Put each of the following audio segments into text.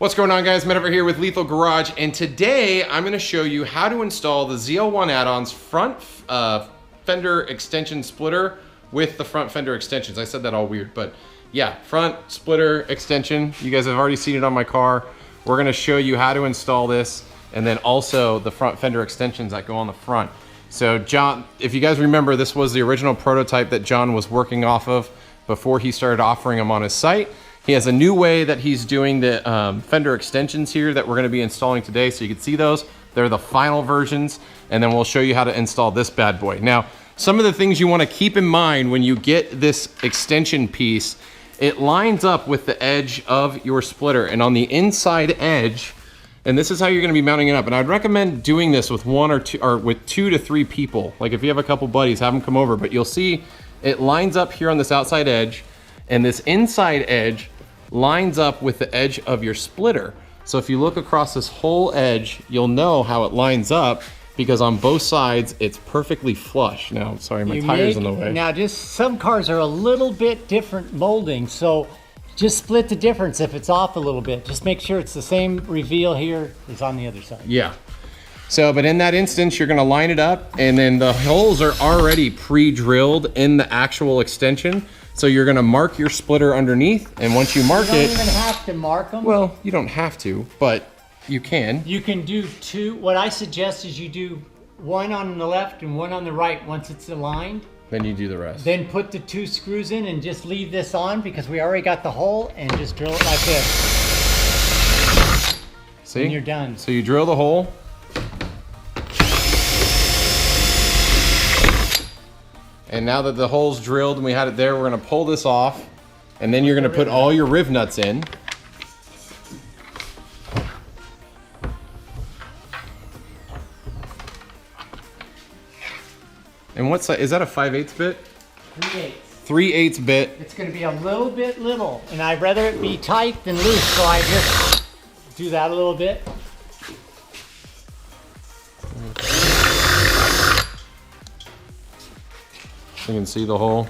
What's going on, guys? Matt over here with Lethal Garage, and today I'm going to show you how to install the ZL1 add-ons front fender extension splitter with the front fender extensions. I said that all weird, but yeah, front splitter extension. You guys have already seen it on my car. We're going to show you how to install this, and then also the front fender extensions that go on the front. So John, if you guys remember, this was the original prototype that John was working off of before he started offering them on his site. He has a new way that he's doing the fender extensions here that we're going to be installing today, so you can see those. They're the final versions, and then we'll show you how to install this bad boy. Now, some of the things you want to keep in mind when you get this extension piece, it lines up with the edge of your splitter, and on the inside edge, and this is how you're going to be mounting it up. And I'd recommend doing this with one or two, or with 2 to 3 people. Like if you have a couple buddies, have them come over. But you'll see it lines up here on this outside edge, and this inside edge lines up with the edge of your splitter. So if you look across this whole edge, you'll know how it lines up, because on both sides it's perfectly flush. Now, sorry, my tire's in the way. Now, just some cars are a little bit different molding, so just split the difference if it's off a little bit. Just make sure it's the same reveal here as on the other side. Yeah. So, but in that instance, you're gonna line it up, and then the holes are already pre-drilled in the actual extension. So you're gonna mark your splitter underneath, and once you mark it— You don't even have to mark them. Well, you don't have to, but you can. You can do 2. What I suggest is you do 1 on the left and 1 on the right once it's aligned. Then you do the rest. Then put the 2 screws in and just leave this on, because we already got the hole, and just drill it like this. See? And you're done. So you drill the hole. And now that the hole's drilled and we had it there, we're gonna pull this off, and then you're gonna put all your riv nuts in. And what's that? Is that a 5/8 bit? 3/8. 3/8 bit. It's gonna be a little bit little, and I'd rather it be tight than loose, so I just do that a little bit. You can see the hole.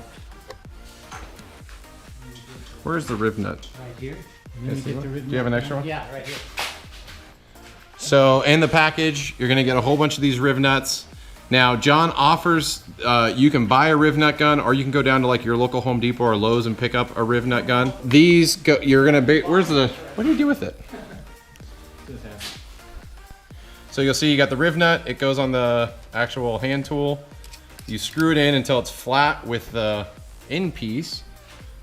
Where's the rib nut? Right here. Do you have an extra one? Yeah, right here. So in the package, you're gonna get a whole bunch of these riv nuts. Now, John offers, you can buy a riv nut gun, or you can go down to like your local Home Depot or Lowe's and pick up a riv nut gun. These go, you're gonna be, where's the, what do you do with it? So you'll see you got the riv nut, it goes on the actual hand tool. You screw it in until it's flat with the end piece,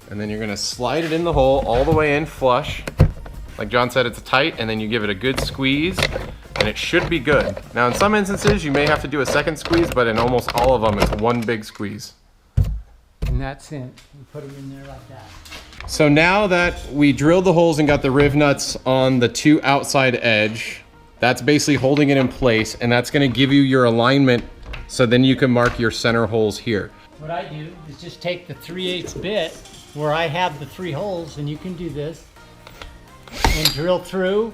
and then you're gonna slide it in the hole all the way in flush. Like John said, it's tight, and then you give it a good squeeze, and it should be good. Now, in some instances, you may have to do a second squeeze, but in almost all of them, it's one big squeeze. And that's it. You put them in there like that. So now that we drilled the holes and got the riv nuts on the 2 outside edge, that's basically holding it in place, and that's gonna give you your alignment, so then you can mark your center holes here. What I do is just take the 3/8 bit where I have the 3 holes, and you can do this, and drill through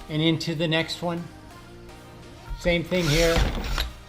and into the next one. Same thing here,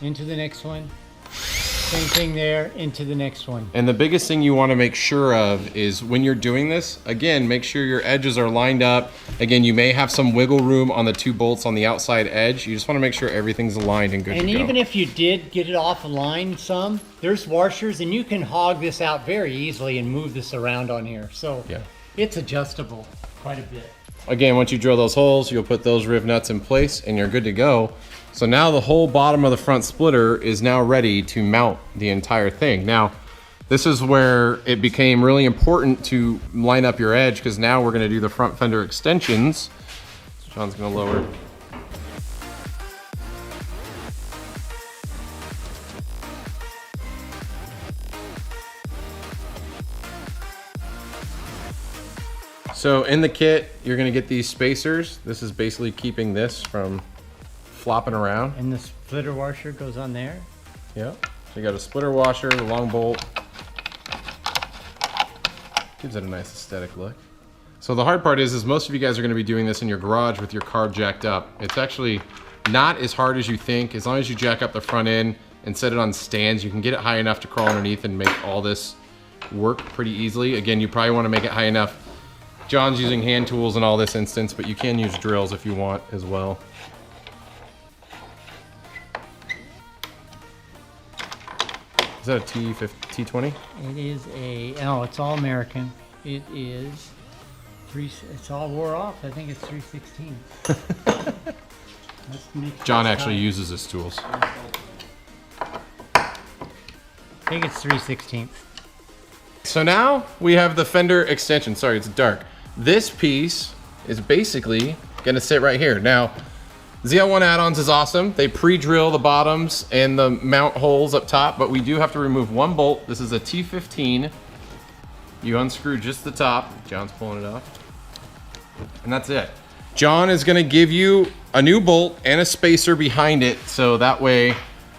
into the next one. Same thing there, into the next one. And the biggest thing you want to make sure of is when you're doing this, again, make sure your edges are lined up. Again, you may have some wiggle room on the 2 bolts on the outside edge. You just want to make sure everything's aligned and good to go. And even if you did get it off a line some, there's washers, and you can hog this out very easily and move this around on here. So yeah, it's adjustable quite a bit. Again, once you drill those holes, you'll put those riv nuts in place and you're good to go. So now the whole bottom of the front splitter is now ready to mount the entire thing. Now, this is where it became really important to line up your edge, because now we're gonna do the front fender extensions. So John's gonna lower it. So in the kit, you're gonna get these spacers. This is basically keeping this from flopping around. And the splitter washer goes on there. Yep. So you got a splitter washer, the long bolt. Gives it a nice aesthetic look. So the hard part is most of you guys are gonna be doing this in your garage with your car jacked up. It's actually not as hard as you think. As long as you jack up the front end and set it on stands, you can get it high enough to crawl underneath and make all this work pretty easily. Again, you probably wanna make it high enough John's using hand tools in all this instance, but you can use drills if you want as well. Is that a T20? It is it's all American. It is it's all wore off. I think it's 3/16. John actually uses his tools. I think it's 3/16. So now we have the fender extension. Sorry, it's dark. This piece is basically gonna sit right here. Now, ZL1 add-ons is awesome. They pre-drill the bottoms and the mount holes up top, but we do have to remove one bolt. This is a T15. You unscrew just the top. John's pulling it off. And that's it. John is gonna give you a new bolt and a spacer behind it, so that way,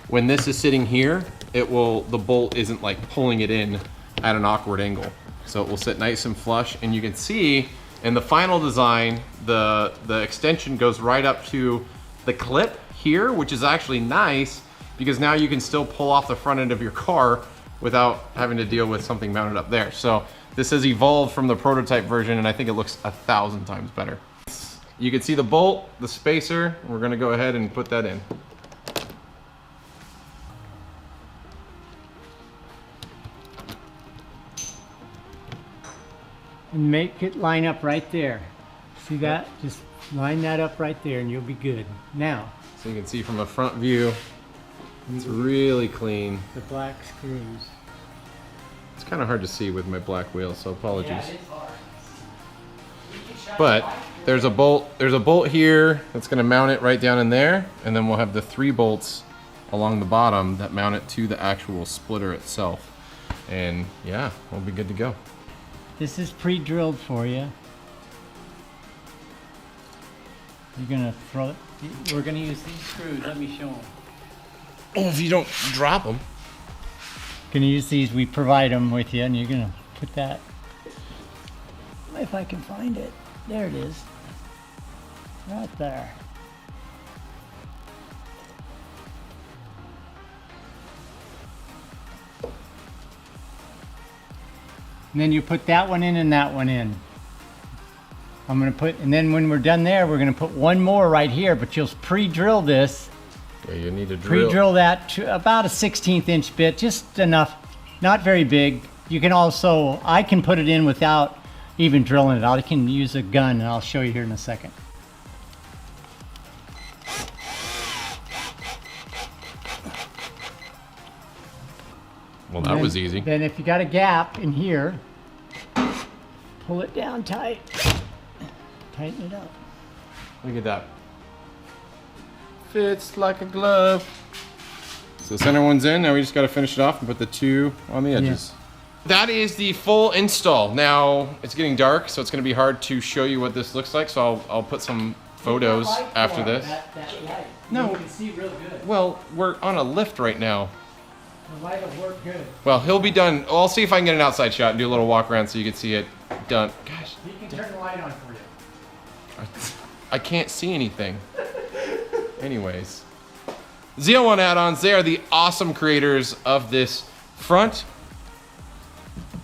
when this is sitting here, the bolt isn't like pulling it in at an awkward angle. So it will sit nice and flush, and you can see in the final design, the extension goes right up to the clip here, which is actually nice because now you can still pull off the front end of your car without having to deal with something mounted up there. So this has evolved from the prototype version, and I think it looks 1,000 times better. You can see the bolt, the spacer. We're gonna go ahead and put that in. And make it line up right there. See that? Just line that up right there and you'll be good. Now. So you can see from a front view, it's really clean. The black screws. It's kind of hard to see with my black wheel, so apologies. Yeah, it's hard. But there's a bolt here that's gonna mount it right down in there, and then we'll have the 3 bolts along the bottom that mount it to the actual splitter itself. And yeah, we'll be good to go. This is pre-drilled for you. You're gonna throw it. We're gonna use these screws. Let me show them. Oh, if you don't drop them. Gonna use these. We provide them with you, and you're gonna put that. If I can find it, there it is. Right there. And then you put that one in and that one in. I'm gonna put, and then when we're done there, we're gonna put one more right here, but you'll pre-drill this. Yeah, you need to drill. Pre-drill that to about a 1/16 inch bit, just enough, not very big. You can also, I can put it in without even drilling it out. I can use a gun, and I'll show you here in a second. Well, that was easy. Then if you got a gap in here, pull it down tight. Tighten it up. Look at that. Fits like a glove. So the center one's in. Now we just got to finish it off and put the 2 on the edges. Yeah. That is the full install. Now it's getting dark, so it's going to be hard to show you what this looks like. So I'll put some photos after this. That light. No. You can see real good. Well, we're on a lift right now. The light will work good. Well, he'll be done. I'll see if I can get an outside shot and do a little walk around so you can see it done. Gosh. He can turn the light on for you. I can't see anything. Anyways. ZL1 add-ons, they are the awesome creators of this front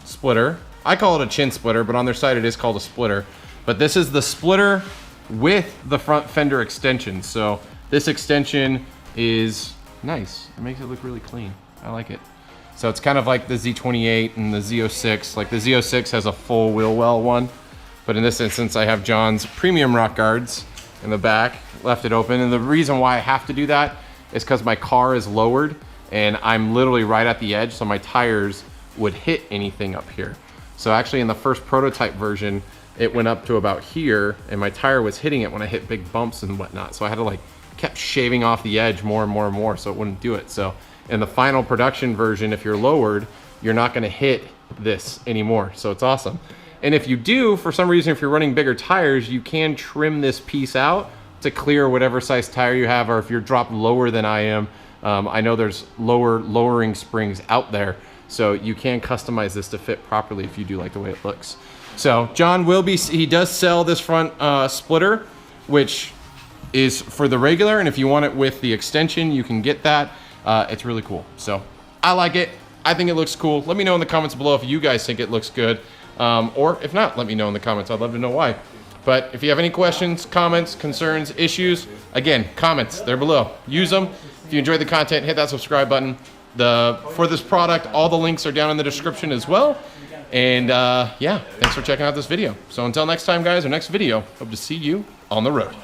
splitter. I call it a chin splitter, but on their site it is called a splitter. But this is the splitter with the front fender extension. So this extension is nice. It makes it look really clean. I like it. So it's kind of like the Z28 and the Z06. Like the Z06 has a full wheel well one, but in this instance I have John's premium rock guards in the back, left it open. And the reason why I have to do that is because my car is lowered and I'm literally right at the edge, so my tires would hit anything up here. So actually in the first prototype version, it went up to about here and my tire was hitting it when I hit big bumps and whatnot. So I had to kept shaving off the edge more and more and more so it wouldn't do it. So in the final production version, if you're lowered, you're not gonna hit this anymore. So it's awesome. And if you do, for some reason, if you're running bigger tires, you can trim this piece out to clear whatever size tire you have, or if you're dropped lower than I am, I know there's lowering springs out there. So you can customize this to fit properly if you do like the way it looks. So John he does sell this front splitter, which is for the regular, and if you want it with the extension, you can get that. It's really cool. So I like it. I think it looks cool. Let me know in the comments below if you guys think it looks good. Or if not, let me know in the comments. I'd love to know why. But if you have any questions, comments, concerns, issues, again, comments, they're below. Use them. If you enjoyed the content, hit that subscribe button. For this product, all the links are down in the description as well. And yeah, thanks for checking out this video. So until next time, guys, or next video, hope to see you on the road.